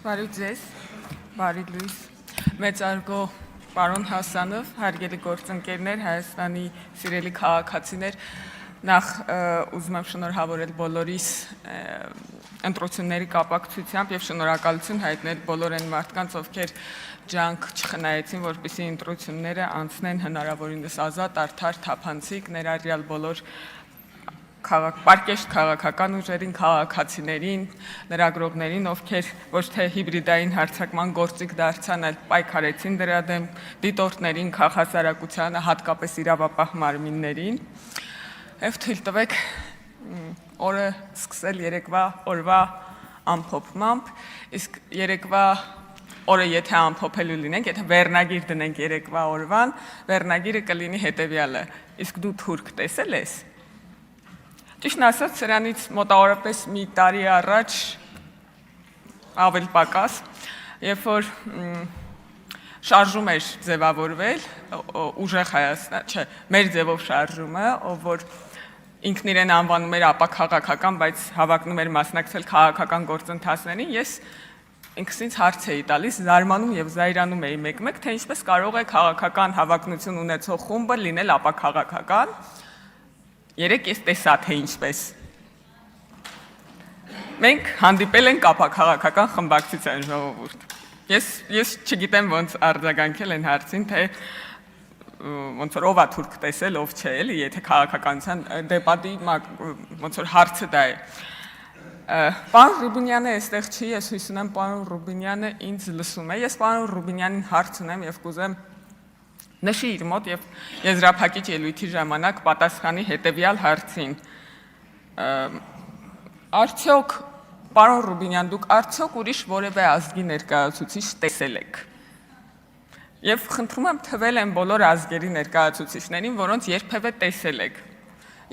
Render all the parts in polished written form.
Բարի ձեզ, բարի լույս, մեծարգո պարոն Հասանով, հարգելի գործընկերներ, Հայաստանի սիրելի քաղաքացիներ, նախ ուզում եմ շնորհավորել բոլորիս ընտրությունների կապակցությամբ եւ շնորհակալություն հայտնել բոլոր այն մարդկանց, ովքեր ջանք չխնայեցին, որպեսզի ընտրությունները անցնեն հնարավորինս ազատ, արդար, թափանցիկ, ներառյալ բոլոր պարկեշտ քաղաքական ուժերին, քաղաքացիներին, լրագրողներին, ովքեր ոչ թե հիբրիդային հարձակման գործիք դարձան, այլ պայքարեցին դրա դեմ, դիտորդներին, քաղաքասարակությանը, հատկապես իրավապահ մարմիններին։ Եվ թույլ տվեք օրը սկսել երեկվա օրվա ամփոփմամբ, իսկ երեկվա օրը եթե ամփոփելու լինենք, եթե վերնագիր դնենք երեկվա օրվան, վերնագիրը կլինի հետևյալը. իսկ դու թուրք տեսել ես։ Ճիշտն ասած, սրանից մոտավորապես մի տարի առաջ ավելի պակաս, երբ որ շարժում էր ձևավորվել, ուժեղ Հայաստան, չէ, մեր ձևով շարժումը, ով որ ինքն իրեն անվանում էր ապաքաղաքական, բայց հավակնում էր մասնակցել քաղաքական գործընթացներին, ես ինքս ինձ հարց էի տալիս, զարմանում եւ զայրանում էի մեկ-մեկ, թե ինչպես կարող է քաղաքական հավակնություն ունեցող խումբը լինել ապաքաղաքական։ Երեք ես տեսա թե ինչպես։ Մենք հանդիպել ենք ապաքաղաքական խմբակցության ժողովուրդ։ Ես չգիտեմ ոնց արձագանքել են հարցին, թե ոնց որ ով է թուրք տեսել, ով չէ, էլի, եթե քաղաքականության դեպատի ոնց որ հարցը դա է։ Պարոն Ռուբինյանը այստեղ չի, ես հույս ունեմ պարոն Ռուբինյանը ինձ լսում է։ Ես պարոն Ռուբինյանին հարց ունեմ եւ կուզեմ նշի իր մոտ եւ եզրափակիչ ելույթի ժամանակ պատասխանի հետեւյալ հարցին։ Արդյոք պարոն Ռուբինյան, դուք արդյոք ուրիշ որևէ ազգի ներկայացուցիչ տեսել եք։ Եվ խնդրում եմ թվել են բոլոր ազգերի ներկայացուցիչներին, որոնց երբևէ տեսել եք։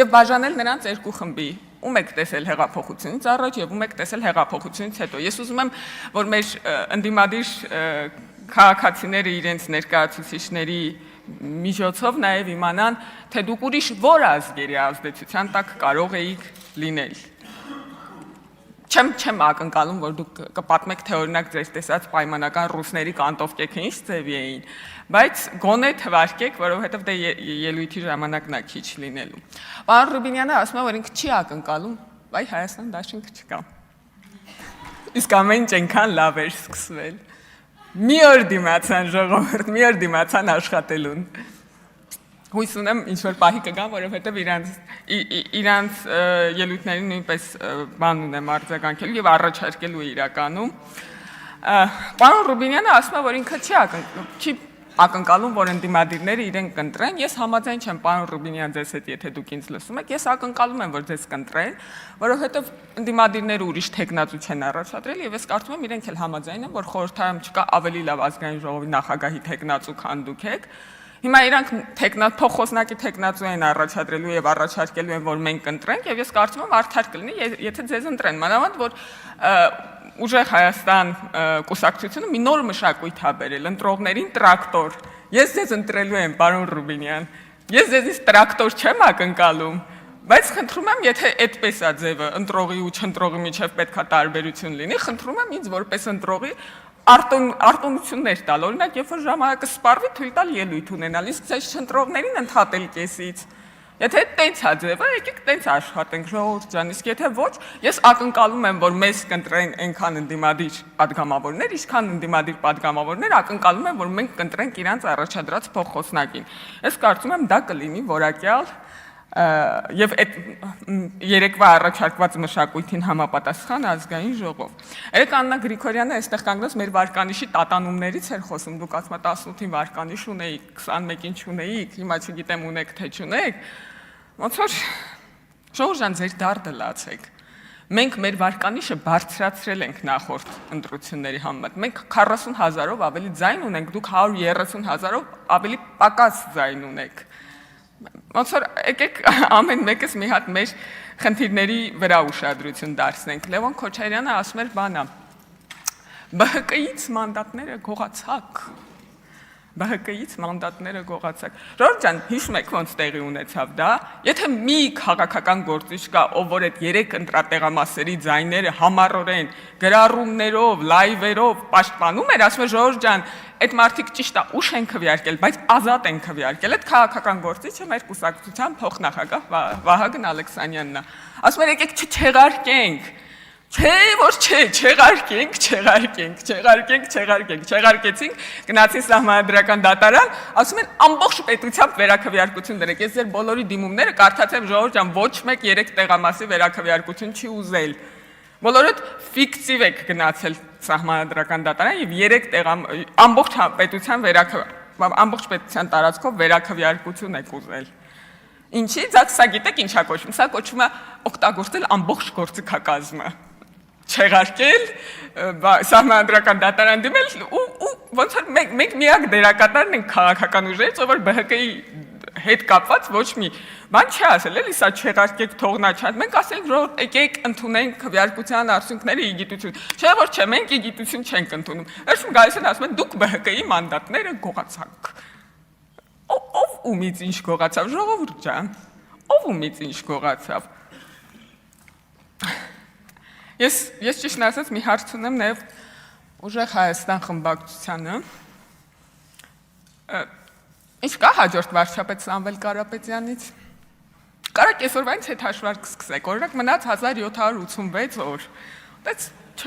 Եվ բաժանել նրանց երկու խմբի։ Ում եք տեսել հեղափոխությունից առաջ եւ ում եք տեսել հեղափոխությունից հետո։ Ես ուզում եմ, որ մեր ընդդիմադիր քաղաքացիները իրենց ներկայացուցիչների միջոցով նաև իմանան, թե դուք ուրիշ որ ազգերի ազդեցության տակ կարող էիք լինել։ Չեմ ակնկալում, որ դուք կպատմեք, թե օրինակ ձեր տեսած պայմանական ռուսների կանտովկեքը ինչ ձևի էին, բայց գոնե թվարկեք, որովհետև դե ելույթի ժամանակն է քիչ լինելու։ Պարոն Ռուբինյանը ասում է, որ ինքը չի ակնկալում, բայ Հայաստան դաշինք չկա։ Իսկ ամեն ինչ այնքան լավ էր սկսվել։ Մի օր դիմացան ժողովուրդ, մի օր դիմացան աշխատելուն։ Հույս ունեմ ինչ-որ պահի կգան, որովհետև իրանց ելույթներին նույնպես բան ունեմ արձագանքելու եւ առաջարկելու իրականում։ Պարոն Ռուբինյանը ասում է, որ ինքը չի ակնկալում, որ ընդդիմադիրները իրեն կընտրեն։ Ես համաձայն չեմ, պարոն Ռուբինյան, ձեզ հետ, եթե դուք ինձ լսում եք, ես ակնկալում եմ, որ ձեզ կընտրեն, որովհետև ընդդիմադիրները ուրիշ թեկնածու չեն առաջադրել եւ ես կարծում եմ իրենք էլ համաձայն են, որ խորհրդարանում չկա ավելի լավ ազգային ժողովի նախագահի թեկնածու, քան դուք եք։ Հիմա իրանք փոխոսնակի թեկնածու են առաջադրելու եւ առաջարկելու են, որ մենք կընտրենք եւ ես կարծում եմ արդար կլինի, եթե ձեզ ընտրեն, մանավանդ որ Ուժեղ Հայաստան կուսակցությունը մի նոր մշակույթ է բերել, ընտրողներին տրակտոր։ Ես ձեզ ընտրելու եմ, պարոն Ռուբինյան։ Ես ձեզից տրակտոր չեմ ակնկալում, բայց խնդրում եմ, եթե այդպես է ձևը, ընտրողի ու չընտրողի միջև պետքա տարբերություն լինի, խնդրում եմ ինձ որպես ընտրողի արտոնություններ տալ, օրինակ, երբ որ ժամանակը սպառվի, թույլ տալ ելույթ ունենալ, իսկ ձեզ չընտրողներին ընդհատել կեսից։ Եթե տենց է ձևը, եկեք տենց աշխատենք, ժողովուրդ ջան, իսկ եթե ոչ, ես ակնկալում եմ, որ մեզ կընտրեն այնքան ընդդիմադիր падգամավորներ, ինչքան ընդդիմադիր падգամավորներ ակնկալում են, որ մենք կընտրենք իրանց առաջադրած փոխոսնակին։ Ես կարծում եմ դա կլինի որակյալ եւ այդ երեկվա առաջարկված մշակույթին համապատասխան ազգային ժողով։ Երեք Աննա Գրիգորյանը այստեղ կանգնած մեր վարկանիշի տատանումներից էր խոսում, դուք ասում եք 18-ին վարկանիշ ունեիք, 21-ին չունեիք, հիմա չգիտեմ ունեք թե չունեք։ Ոնց որ ժողովուրդ ջան, ձեր դարդը լացեք։ Մենք մեր վարկանիշը բարձրացրել ենք նախորդ ընտրությունների համեմատ։ Մենք 40,000-ով ավելի ձայն ունենք, դուք 130,000-ով ավելի պակաս ձայն ունեք։ Ոնց որ եկեք ամեն մեկս մի հատ մեր խնդիրների վրա ուշադրություն դարձնենք։ Լևոն Քոչարյանը ասում էր բանա. ԲՀԿ-ից մանդատները գողացակ։ ԲՀԿ-ից մանդատները գողացակ։ Ժողովուրդ ջան, հիշում եք ոնց տեղի ունեցավ դա։ Եթե մի քաղաքական գործիչ կա, ով որ այդ 3 ընտրատեղամասերի ձայները համառորեն գրառումներով, լայվերով պաշտպանում էր, ասում է ժողովուրդ ջան, այդ մարդիկ ճիշտ է, ուշ են քվեարկել, բայց ազատ են քվեարկել։ Այդ քաղաքական գործիչը մեր կուսակցության փոխնախագահ Վահագն Ալեքսանյանն է։ Ասում էր եկեք չեղարկենք։ Չէ, որ չէ, չեղարկեցինք, գնացին սահմանադրական դատարան, ասում են ամբողջ պետությամբ վերաքվեարկություն դրեք։ Ես ձեր բոլորի դիմումները կարդացեմ, ժողովուրդ ջան, ոչ մեկ 3 տեղամասի վերաքվեարկություն չի ուզել։ Բոլորդ ֆիկտիվ եք գնացել սահմանադրական դատարան եւ 3 ամբողջ պետության տարածքով վերաքվեարկություն եք ուզել։ Ինչի՞, սա գիտեք ինչա կոչվում։ Սա կոչվում է օգտագործել ամբողջ գործիքակազմը։ Չեղարկել, սահմանադրական դատարան դիմել ու ոնց որ մենք միակ դերակատարն ենք քաղաքական ուժերից, ով որ ԲՀԿ-ի հետ կապված ոչ մի բան չի ասել, էլի սա չեղարկեք, թողնա չան։ Մենք ասենք, որ եկեք ընդունենք քվեարկության արդյունքները իգիտություն։ Չէ, որ չէ, մենք իգիտություն չենք ընդունում։ Վերջում գալիս են ասում են դուք ԲՀԿ-ի մանդատները գողացաք։ Ով ումից ինչ գողացավ, ժողովուրդ ջան։ Ով ումից ինչ գողացավ։ Ես ճիշտ ասած մի հարց ունեմ նաև ուժեղ Հայաստան խմբակցությանը։ Ինչ կա հաջորդ վարչապետ Սամվել Կարապետյանից։ Կարակ այսօրվանից հետ հաշվարկ սկսեք, օրինակ մնաց 1786 օր։ Դից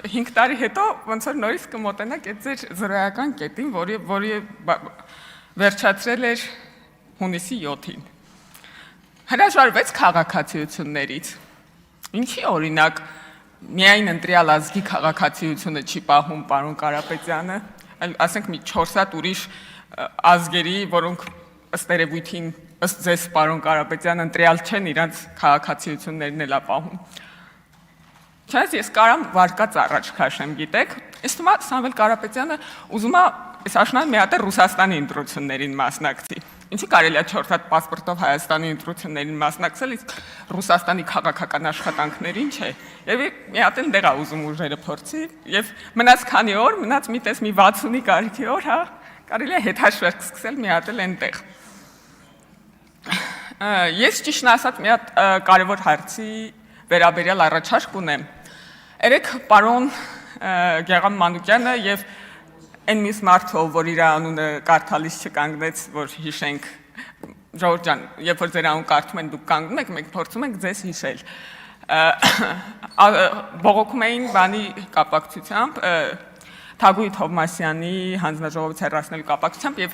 5 տարի հետո ոնց որ նորից կմոտենաք այդ ձեր զրոյական կետին, որի վերջացրել էր հունիսի 7-ին։ Հրաժարվեց քաղաքացիություններից։ Ինչի օրինակ միայն ընտրյալ ազգի քաղաքացիությունը չի պահում պարոն Կարապետյանը, այլ ասենք մի 4 հատ ուրիշ ազգերի, որոնք ըստ երևույթին, ըստ ձեզ պարոն Կարապետյան ընտրյալ չեն, իրանց քաղաքացիություններն էլ ապահում։ Չնայած ես կարամ վարկած առաջ քաշեմ, գիտեք, ես թվում է Սամվել Կարապետյանը ուզում է այս աշնան մի հատ Ռուսաստանի ընտրություններին մասնակցի։ Ինչի կարելի է 4 հատ պասպորտով Հայաստանի ընտրություններին մասնակցել, իսկ Ռուսաստանի քաղաքական աշխատանքներին չէ։ Եվ մի հատ էլ դեղ է ուզում ուժերը փորձի, եւ մնաց քանի օր, մնաց մի տես մի 60-ի կարիքի օր, հա, կարելի է հետ հաշվարկ սկսել մի հատ էլ այնտեղ։ Ես ճիշտ ասած մի հատ կարևոր հարցի վերաբերյալ առաջարկ ունեմ։ Երեք պարոն Գեգամ Մանուկյանը եւ այն մյուս մարդը, որ իր անունը կարդալիս չկանգնեց, որ հիշենք, ժողովուրդ ջան, երբ որ ձեր անուն կարդում են դուք կանգնում եք, մենք փորձում ենք ձեզ հիշել։ Բողոքում էին բանի կապակցությամբ, Թագուհի Թովմասյանի հանձնաժողովից հեռացնելու կապակցությամբ եւ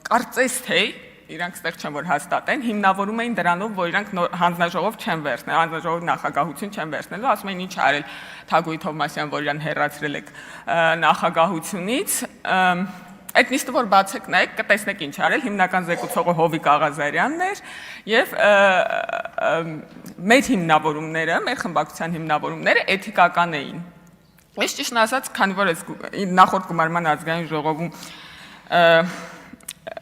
կարծես թե իրանք ստեղ չեն որ հաստատեն, հիմնավորում էին դրանով, որ իրանք հանձնաժողով չեն վերցնել, հանձնաժողովի նախագահություն չեն վերցնելու, ասում էին ինչ արել Թագուհի Թովմասյան, որ իրան հեռացրել եք նախագահությունից, այդ նիստը որ բացեք նայեք, կտեսնեք ինչ արել, հիմնական զեկուցողը Հովիկ Աղազարյանն էր եւ մեր հիմնավորումները, մեր խմբակցության հիմնավորումները էթիկական էին։ Ես ճիշտ ասած, քանի որ ես նախորդ գումարման ազգային ժողովում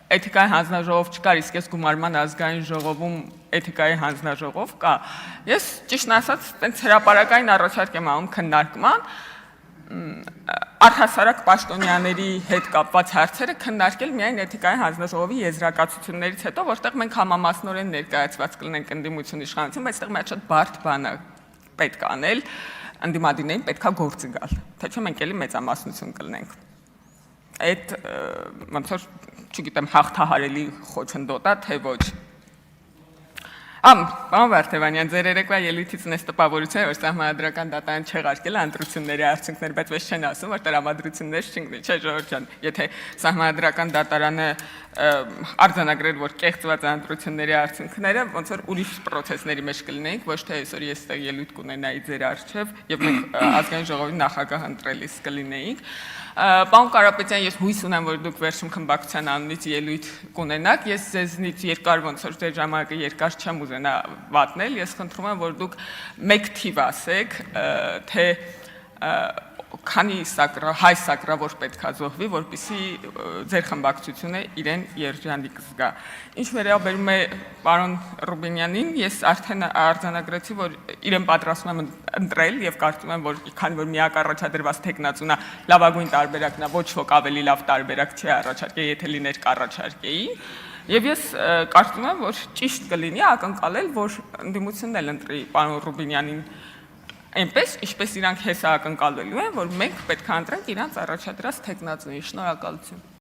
էթիկայի հանձնաժողով չկար, իսկ ես գումարման ազգային ժողովում էթիկայի հանձնաժողով կա։ Ես ճիշտ ասած, տենց հրապարակային առաջարկ եմ անում քննարկման, առհասարակ պաշտոնյաների հետ կապված հարցերը քննարկել միայն էթիկայի հանձնաժողովի եզրակացություններից հետո, որտեղ մենք համամասնորեն ներկայացված կլինենք ընդդիմություն իշխանություն, բայց այդտեղ մի շատ բարդ բան է պետք անել, ընդդիմադիրներին պետքա գործի գալ, թե չէ մենք էլի մեծամասնություն կլինենք։ Այդ ոնց որ չգիտեմ հաղթահարելի խոչընդոտ է, թե ոչ։ Պարոն Վարդևանյան, ձեր երեկվա ելույթից ունես տպավորություն, որ սահմանադրական դատարան չեղարկել ընտրությունների արդյունքներ, բայց ոչ չեն ասում, որ տրամադրություններ չընկնի, չէ ժողովուրդ ջան, եթե սահմանադրական դատարանը արձանագրեր, որ կեղծված ընտրությունների արդյունքները ոնց որ ուրիշ պրոցեսների մեջ կլինեինք, ոչ թե այսօր ես այդտեղ ելույթ կունենայի ձեր առջև եւ մենք ազգային ժողովի նախագահ ընտրելիս կլինեինք։ Պարոն Կարապետյան, ես հույս ունեմ, որ դուք վերջում խմբակցության անունից ելույթ կունենաք, ես ձեզնից երկար ոնց որ ձեր ժամանակը երկար չեմ ուզենա վատնել, ես խնդրում եմ, որ դուք մեկ թիվ ասեք, թե քանի հայ սակրավոր պետք է զոհվի, որպեսզի ձեր խմբակցությունը իրեն երջանիկ զգա։ Ինչ վերաբերում է պարոն Ռուբինյանին, ես արդեն արձանագրեցի, որ իրեն պատրաստում եմ ընտրել եւ կարծում եմ, որ քանի որ միակ առաջադրված թեկնածունը լավագույն տարբերակն է, ոչ ոք ավելի լավ տարբերակ չի առաջարկել, եթե լիներ կառաջարկեի։ Եվ ես կարծում եմ, որ ճիշտ կլինի ակնկալել, որ ընդդիմությունն էլ ընտրի պարոն Ռուբինյանին այնպես, ինչպես իրանք հեսա ակնկալելու են, որ մենք պետք է ընտրենք իրանց առաջադրած թեկնածուին։ Շնորհակալություն։